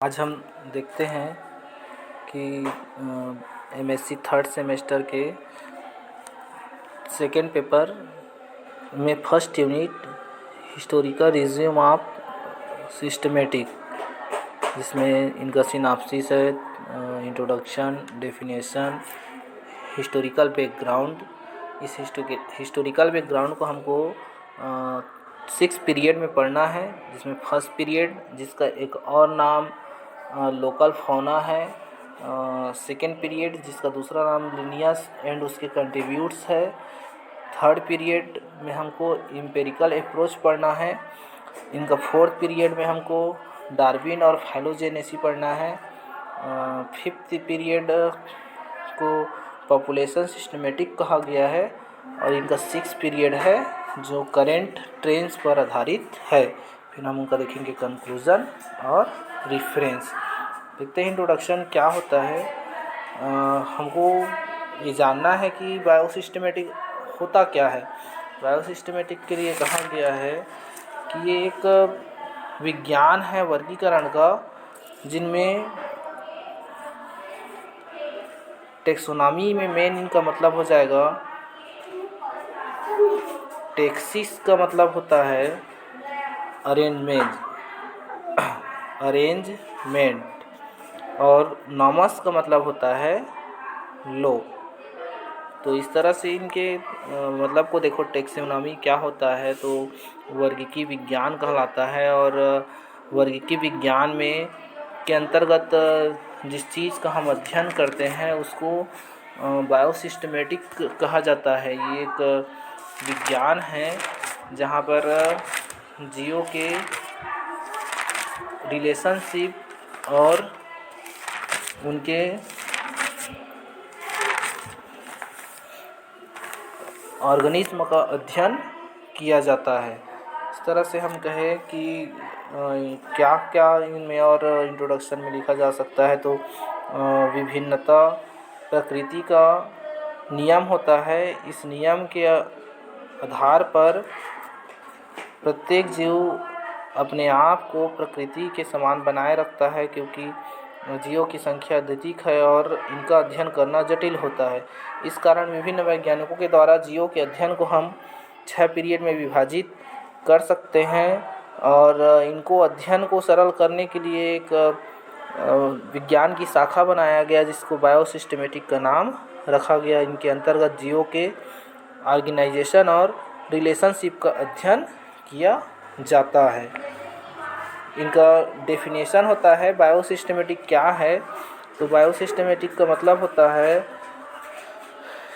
आज हम देखते हैं कि एमएससी थर्ड सेमेस्टर के सेकेंड पेपर में first unit historical resume of systematic, जिसमें इनका सिनाप्सिस है, इंट्रोडक्शन, डेफिनेशन, हिस्टोरिकल बैकग्राउंड। इस हिस्टोरिकल बैकग्राउंड को हमको 6 पीरियड में पढ़ना है, जिसमें फर्स्ट पीरियड जिसका एक और नाम लोकल फौना है, सेकेंड पीरियड जिसका दूसरा नाम लिनियस एंड उसके कंट्रीब्यूट्स है, थर्ड पीरियड में हमको एम्पिरिकल अप्रोच पढ़ना है, इनका फोर्थ पीरियड में हमको डार्विन और फाइलोजेनेसी पढ़ना है, फिफ्थ पीरियड को पॉपुलेशन सिस्टमेटिक कहा गया है, और इनका सिक्स पीरियड है जो करेंट ट्रेंड्स पर आधारित है। फिर हम उनका देखेंगे कंक्लूज़न और रेफरेंस। देखते हैं इंट्रोडक्शन क्या होता है। हमको ये जानना है कि बायोसिस्टमेटिक होता क्या है। बायोसिस्टमेटिक के लिए कहा गया है कि ये एक विज्ञान है वर्गीकरण का, जिनमें टेक्सोनॉमी में मेन इनका मतलब हो जाएगा, टेक्सिस का मतलब होता है अरेंजमेंट, और नॉमस का मतलब होता है लो। तो इस तरह से इनके मतलब को देखो, टेक्सोनॉमी क्या होता है तो वर्गीकी विज्ञान कहलाता है, और वर्गीकी विज्ञान में के अंतर्गत जिस चीज़ का हम अध्ययन करते हैं उसको बायोसिस्टमेटिक कहा जाता है। ये एक विज्ञान है जहाँ पर जीवों के रिलेशनशिप और उनके ऑर्गेनिज्म का अध्ययन किया जाता है। इस तरह से हम कहें कि क्या क्या इनमें और इंट्रोडक्शन में लिखा जा सकता है, तो विभिन्नता प्रकृति का नियम होता है। इस नियम के आधार पर प्रत्येक जीव अपने आप को प्रकृति के समान बनाए रखता है, क्योंकि जीवों की संख्या अत्यधिक है और इनका अध्ययन करना जटिल होता है। इस कारण विभिन्न वैज्ञानिकों के द्वारा जीवों के अध्ययन को हम 6 पीरियड में विभाजित कर सकते हैं, और इनको अध्ययन को सरल करने के लिए एक विज्ञान की शाखा बनाया गया जिसको बायोसिस्टमेटिक का नाम रखा गया। इनके अंतर्गत जीवों के ऑर्गेनाइजेशन और रिलेशनशिप का अध्ययन किया जाता है। इनका डेफिनेशन होता है बायोसिस्टमेटिक क्या है, तो बायोसिस्टमेटिक का मतलब होता है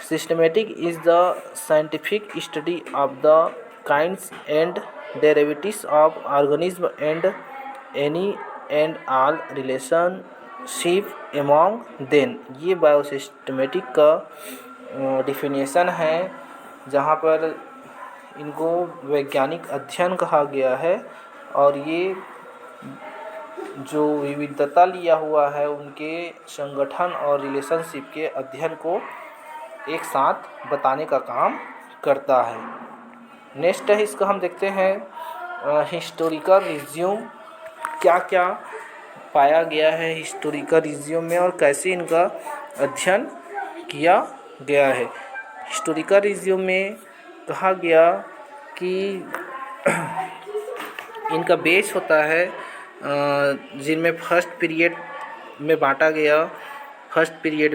systematic is the scientific study of the kinds and derivatives of organism and any and all relationship among them. ये बायोसिस्टमेटिक का डिफिनेशन है, जहाँ पर इनको वैज्ञानिक अध्ययन कहा गया है, और ये जो विविधता लिया हुआ है उनके संगठन और रिलेशनशिप के अध्ययन को एक साथ बताने का काम करता है। नेक्स्ट है, इसका हम देखते हैं हिस्टोरिकल रिज्यूम। क्या क्या पाया गया है हिस्टोरिकल रिज्यूम में और कैसे इनका अध्ययन किया गया है। हिस्टोरिकल रिज्यूम में कहा गया कि इनका बेस होता है जिनमें फर्स्ट पीरियड में बांटा गया। फर्स्ट पीरियड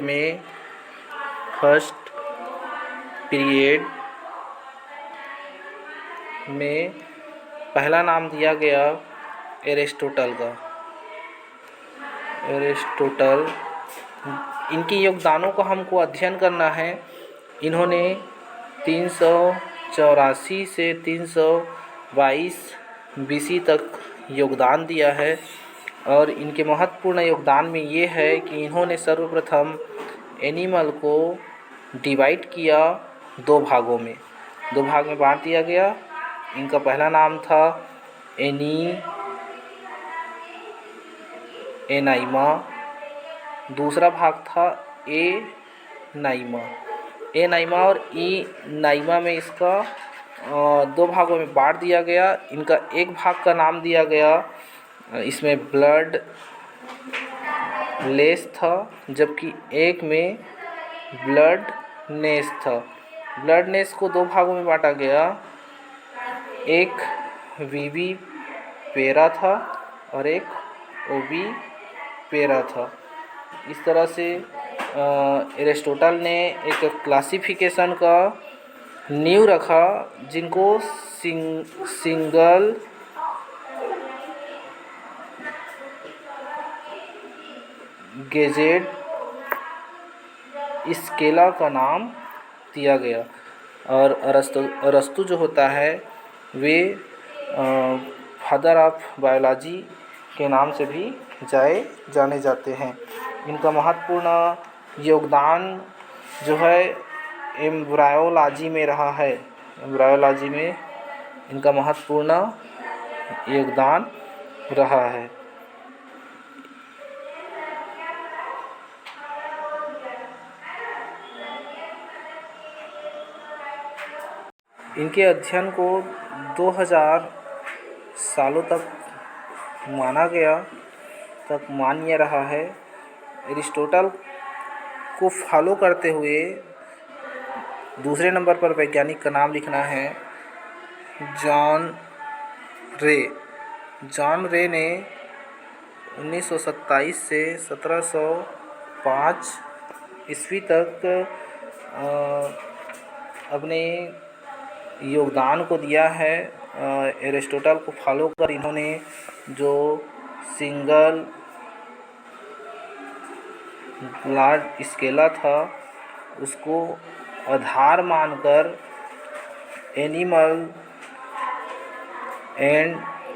में पहला नाम दिया गया एरिस्टोटल का। इनके योगदानों को हमको अध्ययन करना है। इन्होंने 384 से 322 BC तक योगदान दिया है, और इनके महत्वपूर्ण योगदान में ये है कि इन्होंने सर्वप्रथम एनिमल को डिवाइड किया दो भाग में बांट दिया गया। इनका पहला नाम था एनाइमा, दूसरा भाग था एनाइमा और नाइमा में इसका दो भागों में बांट दिया गया। इनका एक भाग का नाम दिया गया, इसमें ब्लड लेस था, जबकि एक में ब्लड नेस था। ब्लड नेस को दो भागों में बांटा गया, एक वीवी पेरा था और एक ओबी पेरा था। इस तरह से एरिस्टोटल ने एक क्लासिफिकेशन का नींव रखा, जिनको सिंगल गेजेड स्केला का नाम दिया गया। और अरस्तु जो होता है वे फादर ऑफ बायोलॉजी के नाम से भी जाने जाते हैं। इनका महत्वपूर्ण योगदान जो है एम्ब्रायोलॉजी में रहा है। एम्ब्रायोलॉजी में इनका महत्वपूर्ण योगदान रहा है। इनके अध्ययन को 2000 सालों तक मान्य रहा है। एरिस्टोटल को फॉलो करते हुए दूसरे नंबर पर वैज्ञानिक का नाम लिखना है जॉन रे। जॉन रे ने 1927 से 1705 ईस्वी तक अपने योगदान को दिया है। एरिस्टोटल को फॉलो कर इन्होंने जो सिंगल लार्ज स्केला था उसको आधार मानकर एनिमल एंड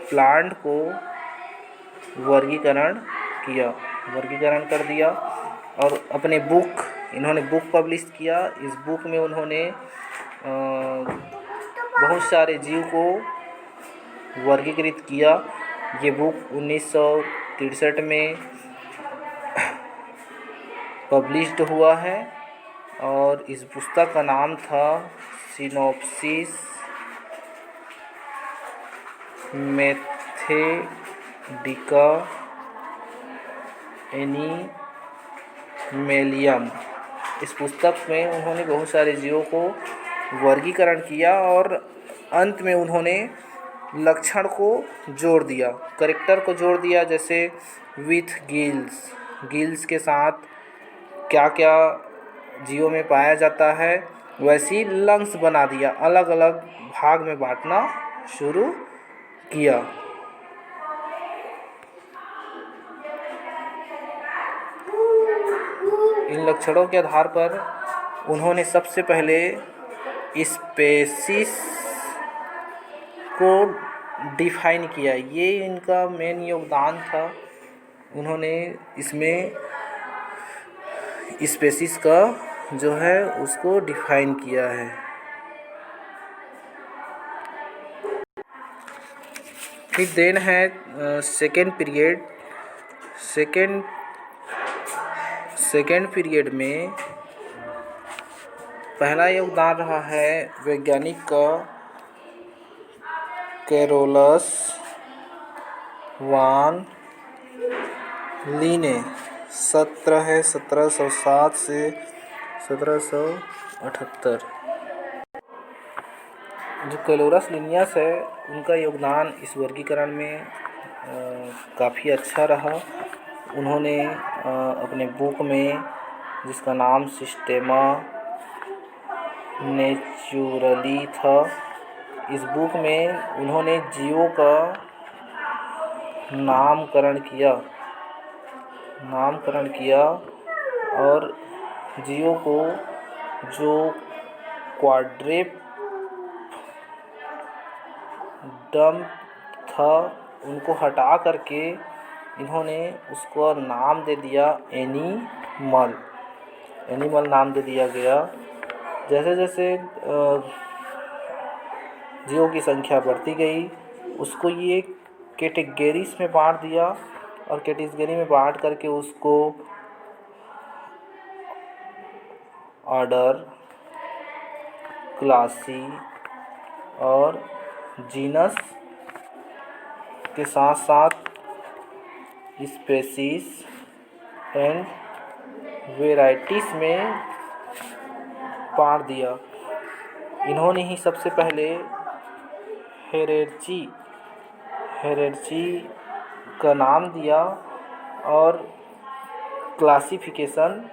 प्लांट को वर्गीकरण कर दिया। और अपने इन्होंने बुक पब्लिश किया। इस बुक में उन्होंने बहुत सारे जीव को वर्गीकृत किया। ये बुक 1963 में पब्लिश्ड हुआ है और इस पुस्तक का नाम था सिनॉप्सिस मैथेडिका एनिमेलियम। इस पुस्तक में उन्होंने बहुत सारे जीवों को वर्गीकरण किया और अंत में उन्होंने लक्षण को जोड़ दिया, कैरेक्टर को जोड़ दिया। जैसे विथ गिल्स के साथ क्या क्या जीवों में पाया जाता है, वैसी लंग्स बना दिया, अलग अलग भाग में बांटना शुरू किया। इन लक्षणों के आधार पर उन्होंने सबसे पहले स्पेसीज को डिफाइन किया। ये इनका मेन योगदान था। उन्होंने इसमें स्पेसीज का जो है उसको डिफाइन किया है। फिर देन है सेकेंड पीरियड में पहला योगदान रहा है वैज्ञानिक का कैरोलस वान लीने। 1707 से 1778। जो कैरोलस लिनियस है उनका योगदान इस वर्गीकरण में काफ़ी अच्छा रहा। उन्होंने अपने बुक में, जिसका नाम सिस्टेमा नेचुरली था, इस बुक में उन्होंने जीवों का नामकरण किया और जीवों को जो क्वाड्रेपडम था उनको हटा करके इन्होंने उसको नाम दे दिया एनिमल नाम दे दिया गया। जैसे जैसे जीवों की संख्या बढ़ती गई उसको ये कैटेगरीज में बांट दिया और कैटेगरी में बांट करके उसको ऑर्डर, क्लासी और जीनस के साथ साथ स्पेसीज एंड वेराइटीज़ में बांट दिया। इन्होंने ही सबसे पहले हेरेरची का नाम दिया और क्लासिफिकेशन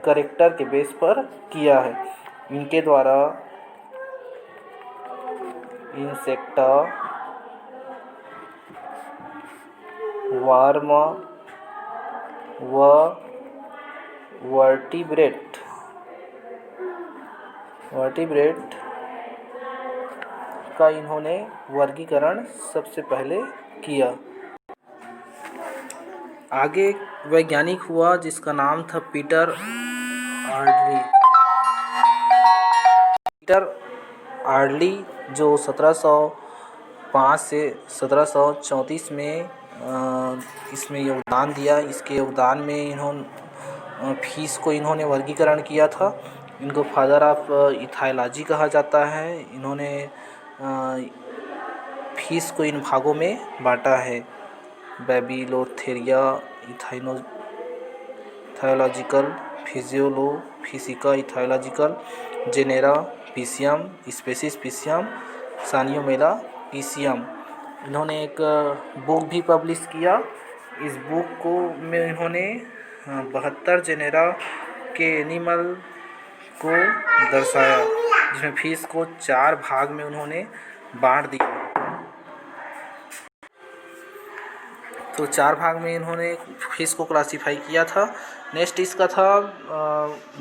कैरेक्टर के बेस पर किया है। इनके द्वारा इंसेक्टा, वर्म व वर्टिब्रेट का इन्होंने वर्गीकरण सबसे पहले किया। आगे एक वैज्ञानिक हुआ जिसका नाम था पीटर आर्ली, जो 1705 से 1734 में इसमें योगदान दिया। इसके योगदान में इन्होंने फीस को इन्होंने वर्गीकरण किया था। इनको फादर ऑफ इथाइलॉजी कहा जाता है। इन्होंने फीस को इन भागों में बांटा है: बैबिलोथेरिया, इथाइलॉजिकल, फिजिका इथाइलॉजिकल, जेनेरा पीसियम, स्पेसीज पीसियम, सानियोमेला पीसियम। इन्होंने एक बुक भी पब्लिश किया। इस बुक को में इन्होंने 72 जेनेरा के एनिमल को दर्शाया, जिसमें फीस को 4 भाग में उन्होंने बांट दिया। तो 4 भाग में इन्होंने फिश को क्लासीफाई किया था। नेक्स्ट इसका था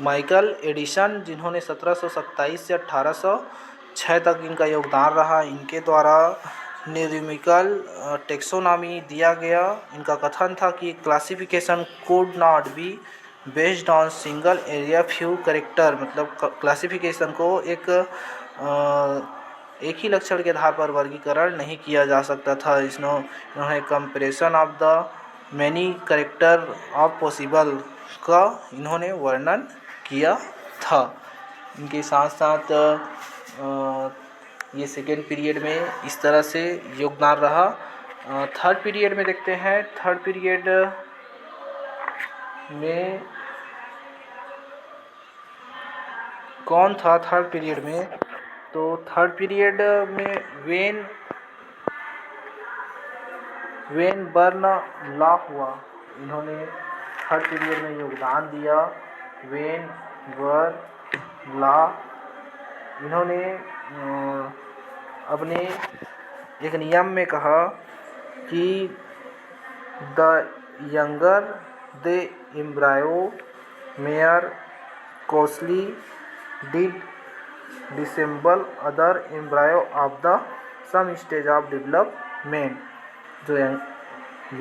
माइकल एडिसन, जिन्होंने 1727 से 1806 तक इनका योगदान रहा। इनके द्वारा न्यूमेरिकल टेक्सोनॉमी दिया गया। इनका कथन था कि classification could not be based on single area few character, मतलब क्लासिफिकेशन को एक ही लक्षण के आधार पर वर्गीकरण नहीं किया जा सकता था। इन्होंने comparison of the many character of possible का इन्होंने वर्णन किया था। इनके साथ साथ ये सेकेंड पीरियड में इस तरह से योगदान रहा। थर्ड पीरियड में देखते हैं। थर्ड पीरियड में कौन था थर्ड पीरियड में? तो थर्ड पीरियड में वेन बर्न लॉ हुआ। इन्होंने थर्ड पीरियड में योगदान दिया। वेन बर्न लॉ, इन्होंने अपने एक नियम में कहा कि the younger the embryo more closely did resemble other embryo of the same stage of development. जो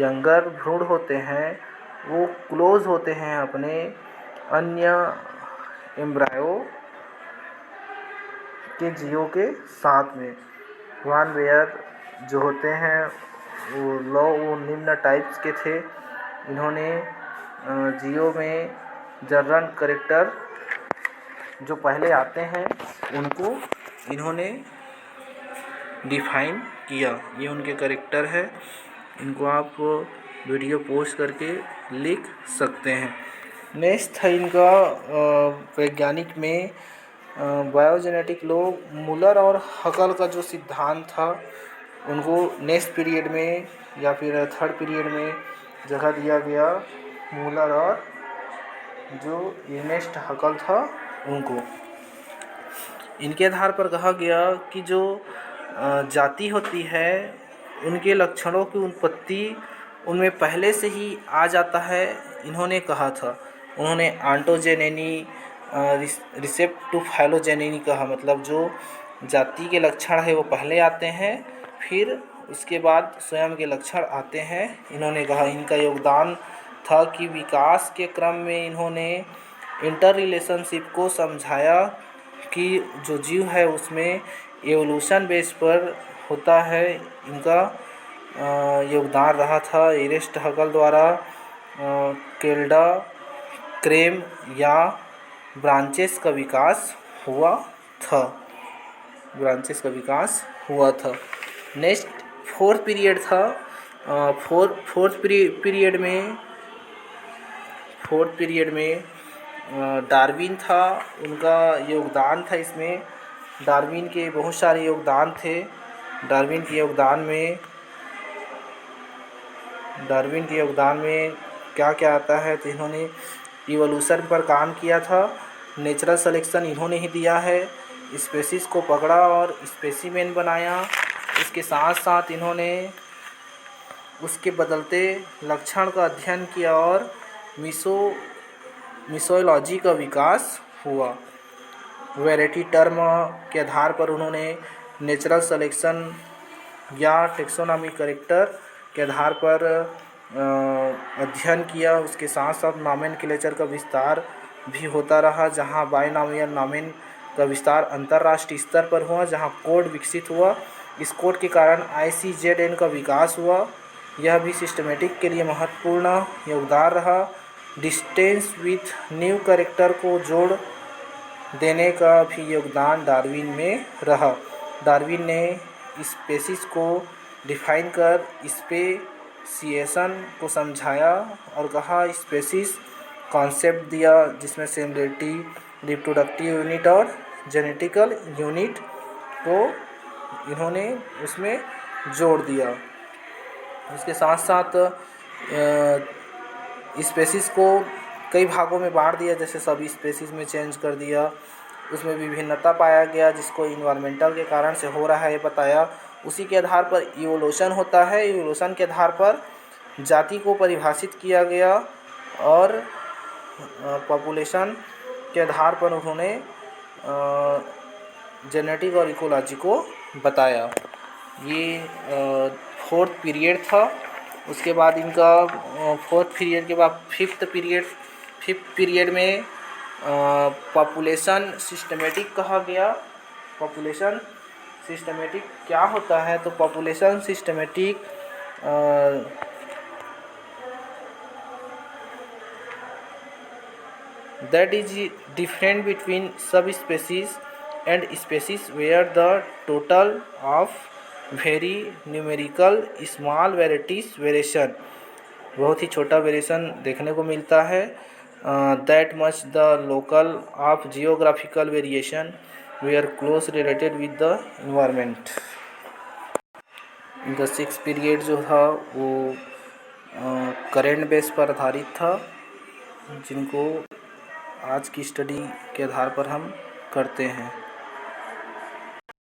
यंगर भ्रूण होते हैं वो क्लोज होते हैं अपने अन्य एम्ब्रायो के जीवों के साथ में। वन वेयर जो होते हैं वो निम्न टाइप्स के थे। इन्होंने जीवों में जर्नल कैरेक्टर जो पहले आते हैं उनको इन्होंने डिफाइन किया। ये उनके कैरेक्टर है। इनको आप वीडियो पोस्ट करके लिख सकते हैं। नेक्स्ट था इनका वैज्ञानिक में बायोजेनेटिक लोग मुलर और हकल का जो सिद्धांत था उनको नेक्स्ट पीरियड में या फिर थर्ड पीरियड में जगह दिया गया। मुलर और जो इर्नेस्ट हकल था उनको इनके आधार पर कहा गया कि जो जाति होती है उनके लक्षणों की उत्पत्ति उनमें पहले से ही आ जाता है। इन्होंने कहा था, उन्होंने ऑन्टोजेनेनी रिसेप्टोफाइलोजेनेनी कहा, मतलब जो जाति के लक्षण है वो पहले आते हैं, फिर उसके बाद स्वयं के लक्षण आते हैं। इन्होंने कहा इनका योगदान था कि विकास के क्रम में इन्होंने इंटर रिलेशनशिप को समझाया कि जो जीव है उसमें एवोल्यूशन बेस पर होता है। इनका योगदान रहा था। एर्नेस्ट हकल द्वारा केल्डा क्रेम या ब्रांचेस का विकास हुआ था। नेक्स्ट फोर्थ पीरियड था फोर्थ पीरियड में डार्विन था, उनका योगदान था इसमें। डार्विन के बहुत सारे योगदान थे। डार्विन के योगदान में क्या क्या आता है, तो इन्होंने इवोल्यूशन पर काम किया था। नेचुरल सिलेक्शन इन्होंने ही दिया है। स्पेसीज को पकड़ा और स्पेसीमेन बनाया। इसके साथ साथ इन्होंने उसके बदलते लक्षण का अध्ययन किया और मिसोलॉजी का विकास हुआ। वैरायटी टर्म के आधार पर उन्होंने नेचुरल सिलेक्शन या टेक्सोनॉमी कैरेक्टर के आधार पर अध्ययन किया। उसके साथ साथ नॉमेनक्लेचर का विस्तार भी होता रहा, जहां बाइनॉमियल नॉमेन का विस्तार अंतर्राष्ट्रीय स्तर पर हुआ, जहां कोड विकसित हुआ। इस कोड के कारण ICZN का विकास हुआ। यह भी सिस्टमेटिक के लिए महत्वपूर्ण योगदान रहा। डिस्टेंस विथ न्यू कैरेक्टर को जोड़ देने का भी योगदान डार्विन में रहा। डार्विन ने स्पेसीज को डिफाइन कर स्पेसिएशन को समझाया और कहा स्पेसीज कॉन्सेप्ट दिया, जिसमें सिमिलरिटी, रिप्रोडक्टिव यूनिट और जेनेटिकल यूनिट को इन्होंने उसमें जोड़ दिया। इसके साथ साथ स्पेसीज को कई भागों में बांट दिया, जैसे सभी स्पेसीज में चेंज कर दिया। उसमें विभिन्नता पाया गया, जिसको इन्वायरमेंटल के कारण से हो रहा है ये बताया। उसी के आधार पर इवोल्यूशन होता है। इवोल्यूशन के आधार पर जाति को परिभाषित किया गया और पॉपुलेशन के आधार पर उन्होंने जेनेटिक और इकोलॉजी को बताया। ये फोर्थ पीरियड था। उसके बाद इनका फोर्थ पीरियड के बाद फिफ्थ पीरियड में पॉपुलेशन सिस्टमेटिक कहा गया। पॉपुलेशन सिस्टमेटिक क्या होता है, तो population systematic that is different between subspecies and species where the total of very numerical small variation बहुत ही छोटा वेरिएशन देखने को मिलता है। that much the local of geographical variation were close related with the environment। इनका six period जो था वो करेंट बेस पर आधारित था, जिनको आज की स्टडी के आधार पर हम करते हैं।